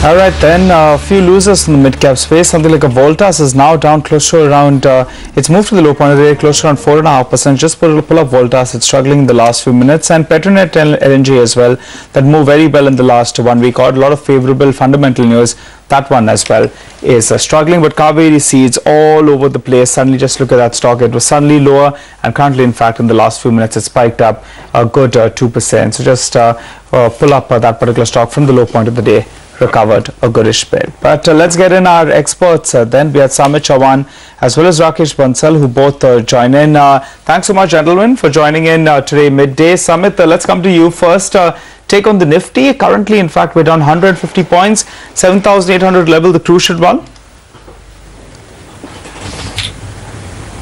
All right, then a few losers in the mid-cap space. Something like a Voltas is now down close to around, it's moved to the low point of the day, close to around 4.5%. Just pull up Voltas, it's struggling in the last few minutes. And Petronet and LNG as well, that moved very well in the last 1 week. Or a lot of favorable fundamental news. That one as well is struggling, but Kaveri Seeds all over the place. Suddenly, just look at that stock. It was suddenly lower, and currently, in fact, in the last few minutes, it spiked up a good 2%. So just pull up that particular stock from the low point of the day. Recovered a goodish bit. But let's get in our experts then. We had Samit Chauhan as well as Rakesh Bansal, who both join in. Thanks so much, gentlemen, for joining in today midday. Samit, let's come to you first. Take on the Nifty. Currently, in fact, we're down 150 points, 7,800 level, the crucial one.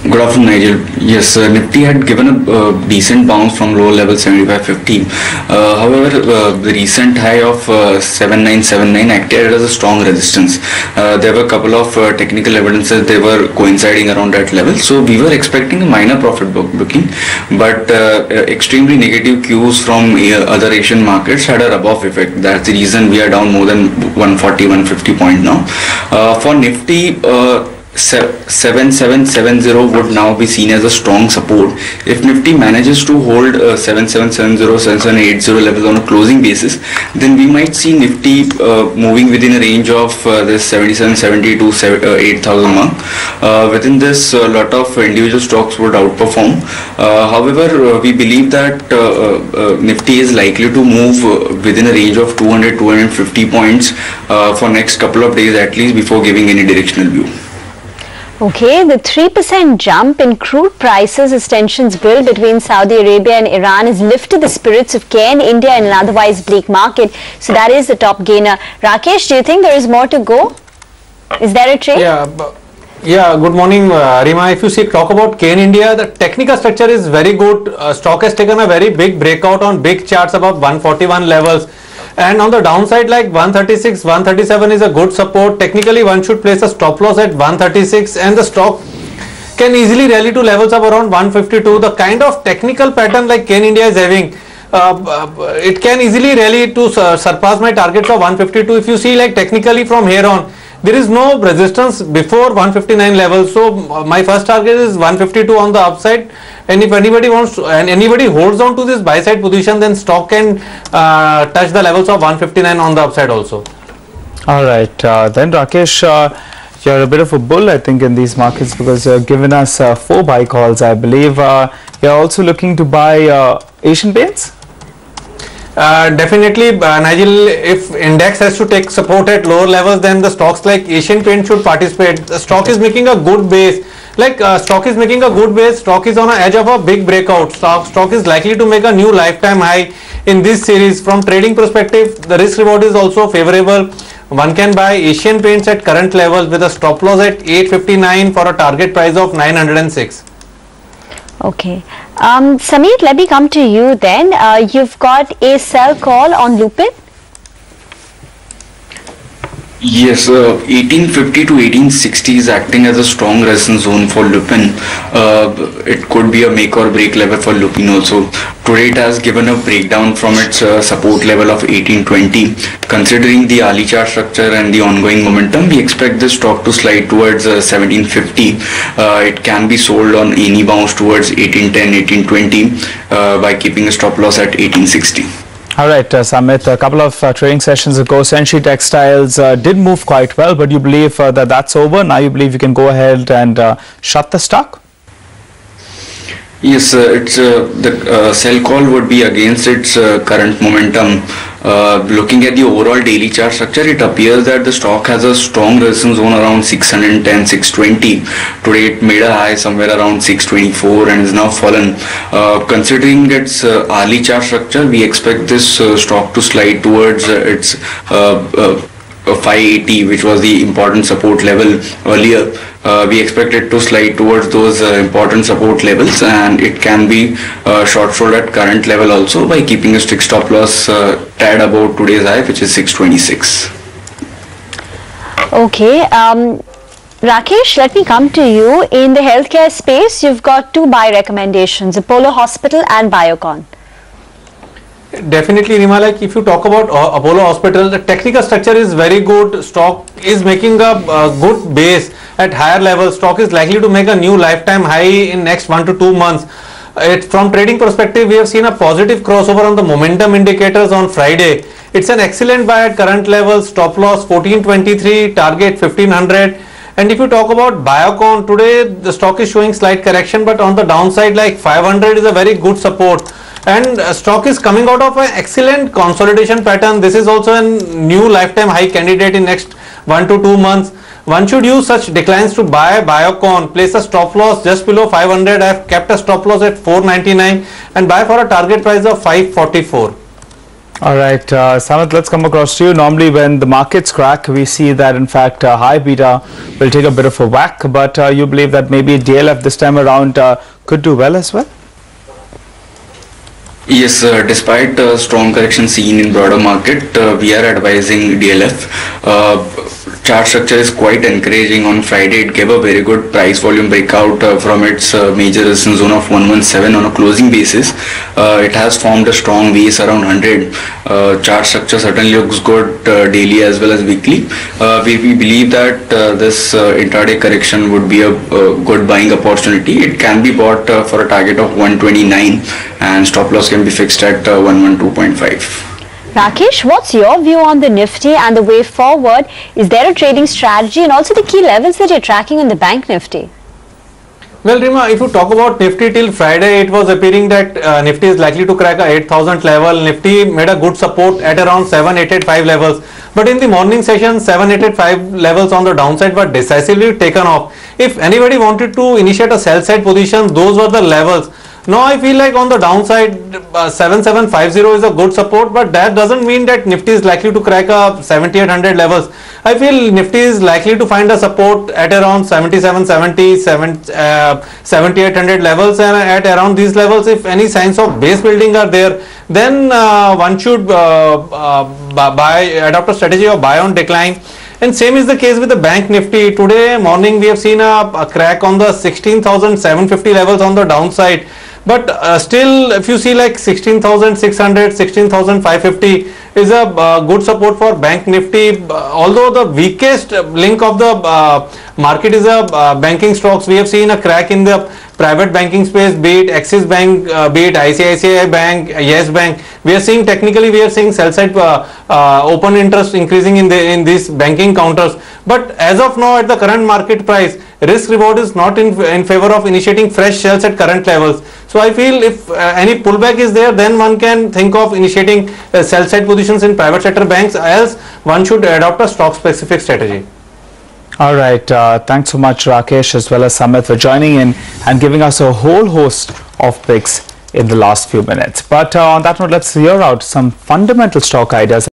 Good afternoon, Nigel. Yes, Nifty had given a decent bounce from lower level 75.50. However, the recent high of 7979 acted as a strong resistance. There were a couple of technical evidences they were coinciding around that level. So we were expecting a minor profit booking, but extremely negative cues from other Asian markets had a rub-off effect. That's the reason we are down more than 140, 150 point now. For Nifty, 7770 would now be seen as a strong support. If Nifty manages to hold 7770, 7780 levels on a closing basis, then we might see Nifty moving within a range of this 7770 to 8000 mark. Within this, a lot of individual stocks would outperform. However, we believe that Nifty is likely to move within a range of 200-250 points for next couple of days at least before giving any directional view. Okay, the 3% jump in crude prices as tensions build between Saudi Arabia and Iran has lifted the spirits of Cairn India in an otherwise bleak market. So that is the top gainer. Rakesh, do you think there is more to go? Is there a trade? Yeah, good morning, Rima. If you talk about Cairn India, the technical structure is very good. Stock has taken a very big breakout on big charts above 141 levels. And on the downside, like 136, 137 is a good support. Technically, one should place a stop loss at 136, and the stock can easily rally to levels of around 152. The kind of technical pattern like Cairn India is having, it can easily rally to surpass my targets of 152. If you see, like technically from here on, there is no resistance before 159 levels. So my first target is 152 on the upside. And if anybody wants to, and anybody holds on to this buy side position, then stock can touch the levels of 159 on the upside also. All right, then Rakesh, you're a bit of a bull, I think, in these markets because you've given us 4 buy calls, I believe. You're also looking to buy Asian Paints? Definitely, Nigel, if index has to take support at lower levels, then the stocks like Asian Paint should participate. The stock is making a good base. Stock is making a good base. Stock is on the edge of a big breakout. Stock is likely to make a new lifetime high in this series. From trading perspective, the risk reward is also favorable. One can buy Asian Paints at current levels with a stop loss at 859 for a target price of 906. Okay. Samit, let me come to you then. You've got a sell call on Lupin. Yes, 1850 to 1860 is acting as a strong resistance zone for Lupin. It could be a make or break level for Lupin also. Today it has given a breakdown from its support level of 1820. Considering the hourly chart structure and the ongoing momentum, we expect this stock to slide towards 1750. It can be sold on any bounce towards 1810, 1820 by keeping a stop loss at 1860. All right, Samit, a couple of trading sessions ago, Senshi Textiles did move quite well, but you believe that that's over? Now you believe you can go ahead and shut the stock? Yes, the sell call would be against its current momentum. Looking at the overall daily chart structure, it appears that the stock has a strong resistance zone around 610, 620. Today it made a high somewhere around 624 and is now fallen. Considering its hourly chart structure, we expect this stock to slide towards its 580, which was the important support level earlier. We expect it to slide towards those important support levels, and it can be short sold at current level also by keeping a strict stop loss tad above today's high, which is 626. Okay, Rakesh, let me come to you. In the healthcare space, you've got 2 buy recommendations, Apollo Hospital and Biocon. Definitely, Rima, like if you talk about Apollo Hospital, the technical structure is very good. Stock is making a good base at higher levels. Stock is likely to make a new lifetime high in next 1 to 2 months. From trading perspective, we have seen a positive crossover on the momentum indicators on Friday. It's an excellent buy at current levels. Stop loss 1423, target 1500. And if you talk about Biocon, today the stock is showing slight correction, but on the downside, like 500 is a very good support. And stock is coming out of an excellent consolidation pattern. This is also a new lifetime high candidate in next 1 to 2 months. One should use such declines to buy Biocon, place a stop loss just below 500. I have kept a stop loss at 499 and buy for a target price of 544. All right, Samit, let's come across to you. Normally when the markets crack, we see that in fact high beta will take a bit of a whack, but you believe that maybe DLF this time around could do well as well? Yes, despite strong correction seen in broader market, we are advising DLF. Chart structure is quite encouraging. On Friday, it gave a very good price volume breakout from its major resistance zone of 117 on a closing basis. It has formed a strong base around 100. Chart structure certainly looks good daily as well as weekly. We believe that this intraday correction would be a good buying opportunity. It can be bought for a target of 129 and stop loss can be fixed at 112.5. Rakesh, what's your view on the Nifty and the way forward? Is there a trading strategy and also the key levels that you're tracking on the Bank Nifty? Well, Rima, if you talk about Nifty till Friday, it was appearing that Nifty is likely to crack a 8,000 level. Nifty made a good support at around 7,885 levels. But in the morning session, 7,885 levels on the downside were decisively taken off. If anybody wanted to initiate a sell side position, those were the levels. Now I feel like on the downside 7750 is a good support, but that doesn't mean that Nifty is likely to crack a 7800 levels. I feel Nifty is likely to find a support at around 7770, 7800 levels, and at around these levels if any signs of base building are there, then one should adopt a strategy of buy on decline. And same is the case with the Bank Nifty. Today morning we have seen a crack on the 16,750 levels on the downside. But still, if you see like 16,600, 16,550 is a good support for Bank Nifty. Although the weakest link of the market is banking stocks, we have seen a crack in the private banking space, be it Axis Bank, be it ICICI Bank, Yes Bank. We are seeing technically, we are seeing sell side open interest increasing in these banking counters. But as of now, at the current market price, risk reward is not in favor of initiating fresh shells at current levels. So I feel if any pullback is there, then one can think of initiating sell side positions in private sector banks, else one should adopt a stock specific strategy. All right, thanks so much Rakesh as well as Samit for joining in and giving us a whole host of picks in the last few minutes. But on that note, let's hear out some fundamental stock ideas.